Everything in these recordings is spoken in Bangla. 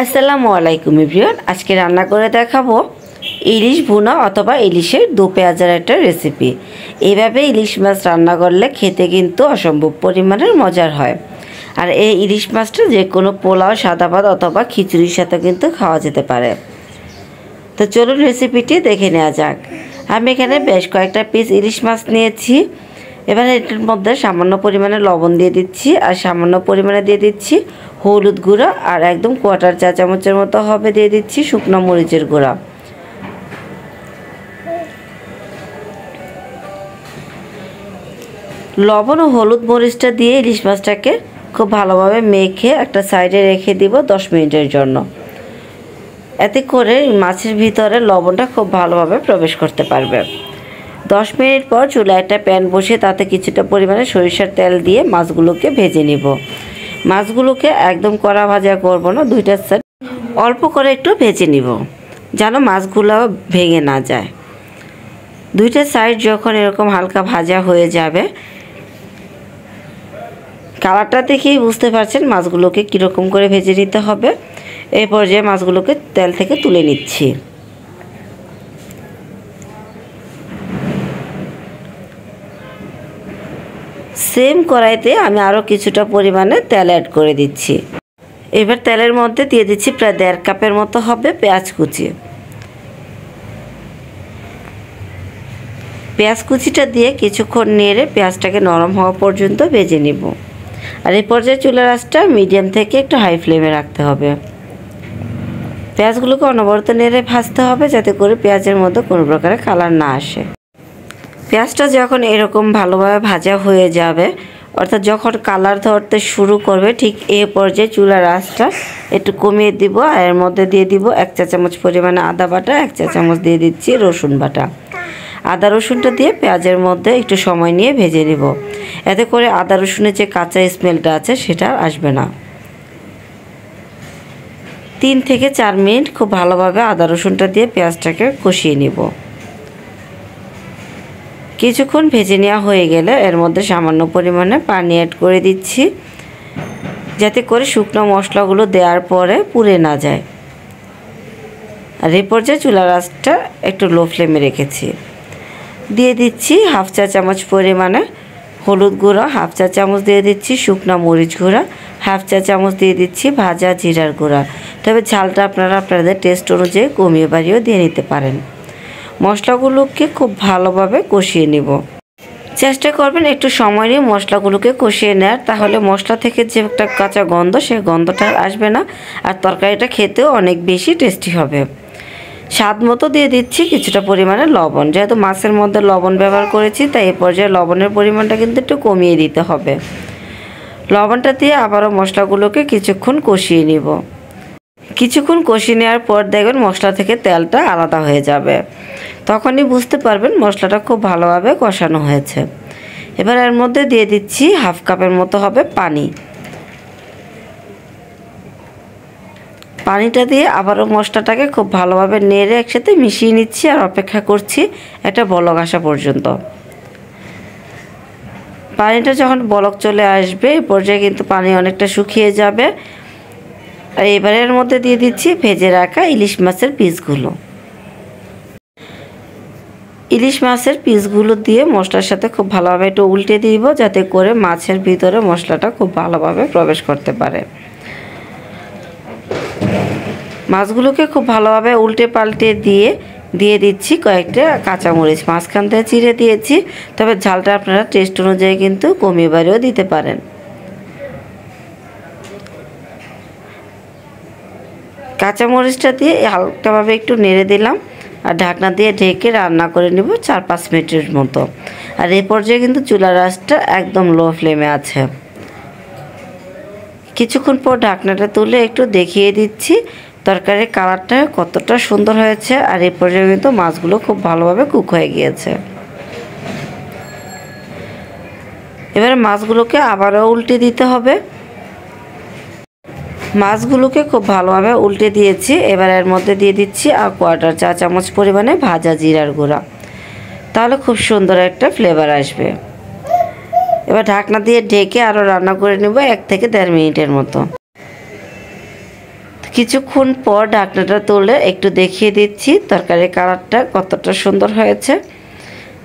আসসালামু আলাইকুম এভরিওয়ান। আজকে রান্না করে দেখাবো ইলিশ ভুনা অথবা ইলিশের দো পেঁয়াজের একটা রেসিপি। এইভাবে ইলিশ মাছ রান্না করলে খেতে কিন্তু অসম্ভব পরিমাণের মজার হয়। আর এই ইলিশ মাছটা যে কোনো পোলাও, সাদা ভাত অথবা খিচুড়ির সাথে কিন্তু খাওয়া যেতে পারে। তো চলুন রেসিপিটি দেখে নেওয়া যাক। আমি এখানে বেশ কয়েকটা পিস ইলিশ মাছ নিয়েছি। এবার এটার মধ্যে সামান্য পরিমাণে লবণ দিয়ে দিচ্ছি আর সামান্য পরিমাণে দিয়ে দিচ্ছি হলুদ গুঁড়া, আর একদম কোয়ার্টার চা চামচের মতো হবে দিয়ে দিচ্ছি শুকনো মরিচের গুঁড়া। লবণ ও হলুদ মরিচটা দিয়ে ইলিশ মাছটাকে খুব ভালোভাবে মেখে একটা সাইডে রেখে দিব 10 মিনিটের জন্য। এতে করে মাছের ভিতরে লবণটা খুব ভালোভাবে প্রবেশ করতে পারবে। 10 মিনিট পর চুলায় একটা প্যান বসিয়ে তাতে কিছুটা পরিমাণে সরিষার তেল দিয়ে মাছগুলোকে ভেজে নিব। মাছগুলোকে একদম কড়া ভাজা করব না, দুইটা সাইড অল্প করে একটু ভেজে নিব যেন মাছগুলো ভেঙে না যায়। দুইটা সাইড যখন এরকম হালকা ভাজা হয়ে যাবে, কালারটা দেখেই বুঝতে পারছেন মাছগুলোকে কীরকম করে ভেজে নিতে হবে। এই পর্যায়ে মাছগুলোকে তেল থেকে তুলে নিচ্ছি। সেম কড়াইতে আমি আরও কিছুটা পরিমাণে তেল অ্যাড করে দিচ্ছি। এবার তেলের মধ্যে দিয়ে দিচ্ছি প্রায় 1.5 কাপের মতো হবে পেঁয়াজ কুচি। পেঁয়াজ কুচিটা দিয়ে কিছুক্ষণ নেড়ে পেঁয়াজটাকে নরম হওয়া পর্যন্ত ভেজে নিব। আর এই পর্যায়ে চুলার আঁচটা মিডিয়াম থেকে একটু হাই ফ্লেমে রাখতে হবে। পেঁয়াজগুলোকে অনবরত নেড়ে ভাজতে হবে যাতে করে পেঁয়াজের মধ্যে কোনো প্রকারের কালার না আসে। পেঁয়াজটা যখন এরকম ভালোভাবে ভাজা হয়ে যাবে, অর্থাৎ যখন কালার ধরতে শুরু করবে, ঠিক এই পর্যায়ে চুলার আঁচটা একটু কমিয়ে দিব। আর এর মধ্যে দিয়ে দিব 1 চা চামচ পরিমাণে আদা বাটা, 1 চা চামচ দিয়ে দিচ্ছি রসুন বাটা। আদা রসুনটা দিয়ে পেঁয়াজের মধ্যে একটু সময় নিয়ে ভেজে নিব। এতে করে আদা রসুনের যে কাঁচা স্মেলটা আছে সেটা আসবে না। 3 থেকে 4 মিনিট খুব ভালোভাবে আদা রসুনটা দিয়ে পেঁয়াজটাকে কষিয়ে নিব। কিছুক্ষণ ভেজে নেওয়া হয়ে গেলে এর মধ্যে সামান্য পরিমাণে পানি অ্যাড করে দিচ্ছি যাতে করে শুকনো মশলাগুলো দেওয়ার পরে পুড়ে না যায়। আর এই পর্যায়ে চুলার আঁচটা একটু লো ফ্লেমে রেখেছি। দিয়ে দিচ্ছি 1/2 চা চামচ পরিমাণে হলুদ গুঁড়া, 1/2 চা চামচ দিয়ে দিচ্ছি শুকনো মরিচ গুঁড়া, 1/2 চা চামচ দিয়ে দিচ্ছি ভাজা জিরার গুঁড়া। তবে ঝালটা আপনারা আপনাদের টেস্ট অনুযায়ী কমিয়ে বাড়িয়েও দিয়ে নিতে পারেন। মশলাগুলোকে খুব ভালোভাবে কষিয়ে নিব। চেষ্টা করবেন একটু সময় নিয়ে মশলাগুলোকে কষিয়ে নেওয়ার, তাহলে মশলা থেকে যে একটা কাঁচা গন্ধ, সেই গন্ধটা আসবে না আর তরকারিটা খেতেও অনেক বেশি টেস্টি হবে। স্বাদ মতো দিয়ে দিচ্ছি কিছুটা পরিমাণে লবণ। যেহেতু মাছের মধ্যে লবণ ব্যবহার করেছি, তাই এই পর্যায়ে লবণের পরিমাণটা কিন্তু একটু কমিয়ে দিতে হবে। লবণটা দিয়ে আবারও মশলাগুলোকে কিছুক্ষণ কষিয়ে নিব। কিছুক্ষণ কষিয়ে নেওয়ার পর দেখবেন মশলা থেকে তেলটা আলাদা হয়ে যাবে। তখনই বুঝতে পারবেন মশলাটা খুব ভালোভাবে কষানো হয়েছে। এবার এর মধ্যে দিয়ে দিচ্ছি 1/2 কাপের মতো হবে পানি। পানিটা দিয়ে আবারও মশলাটাকে খুব ভালোভাবে নেড়ে একসাথে মিশিয়ে নিচ্ছি আর অপেক্ষা করছি একটা বলক আসা পর্যন্ত। পানিটা যখন বলক চলে আসবে, এই পর্যায়ে কিন্তু পানি অনেকটা শুকিয়ে যাবে। আর এবারের মধ্যে দিয়ে দিচ্ছি ভেজে রাখা ইলিশ মাছের পিসগুলো। ইলিশ মাছের পিসগুলো দিয়ে মশলার সাথে খুব ভালোভাবে একটু উল্টে দিব যাতে করে মাছের ভিতরে মশলাটা খুব ভালোভাবে প্রবেশ করতে পারে। মাছগুলোকে খুব ভালোভাবে উল্টে পাল্টে দিয়ে দিচ্ছি কয়েকটা কাঁচামরিচ, মাঝখান থেকে চিড়ে দিয়েছি। তবে ঝালটা আপনারা টেস্ট অনুযায়ী কিন্তু কমিয়ে বাড়িয়েও দিতে পারেন। কাঁচামরিচটা দিয়ে হালকাভাবে একটু নেড়ে দিলাম আর ঢাকনা দিয়ে ঢেকে রান্না করে নেব 4-5 মিনিটের মতো। আর এই পর্যায়ে কিন্তু চুলার আঁচটা একদম লো ফ্লেমে আছে। কিছুক্ষণ পর ঢাকনাটা তুলে একটু দেখিয়ে দিচ্ছি তরকারির কালারটা কতটা সুন্দর হয়েছে। আর এই পর্যায়ে কিন্তু মাছগুলো খুব ভালোভাবে কুক হয়ে গিয়েছে। এবারে মাছগুলোকে আবারও উল্টে দিতে হবে। মাছগুলোকে খুব ভালোভাবে উল্টে দিয়েছি। এবার এর মধ্যে দিয়ে দিচ্ছি আর 1/4 চা চামচ পরিমাণে ভাজা জিরার গুঁড়া, তাহলে খুব সুন্দর একটা ফ্লেভার আসবে। এবার ঢাকনা দিয়ে ঢেকে আরও রান্না করে নেব 1 থেকে 1.5 মিনিটের মতো। কিছুক্ষণ পর ঢাকনাটা তুলে একটু দেখিয়ে দিচ্ছি তরকারির কালারটা কতটা সুন্দর হয়েছে।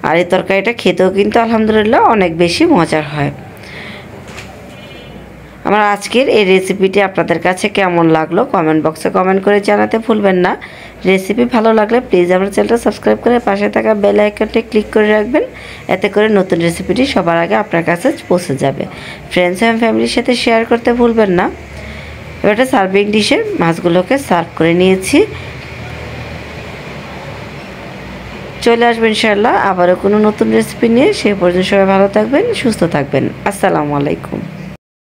আর এই তরকারিটা খেতেও কিন্তু আলহামদুলিল্লাহ অনেক বেশি মজার হয়। আমার আজকের এই রেসিপিটি আপনাদের কাছে কেমন লাগলো কমেন্ট বক্সে কমেন্ট করে জানাতে ভুলবেন না। রেসিপি ভালো লাগলে প্লিজ আমার চ্যানেলটা সাবস্ক্রাইব করে পাশে থাকা বেল আইকনটি ক্লিক করে রাখবেন, এতে করে নতুন রেসিপিটি সবার আগে আপনার কাছে পৌঁছে যাবে। ফ্রেন্ডস অ্যান্ড ফ্যামিলির সাথে শেয়ার করতে ভুলবেন না। এবার একটা সার্ভিং ডিশে মাছগুলোকে সার্ভ করে নিয়েছি। চলে আসবেন ইনশাআল্লাহ আবারও কোনো নতুন রেসিপি নিয়ে। সে পর্যন্ত সবাই ভালো থাকবেন, সুস্থ থাকবেন। আসসালামু আলাইকুম।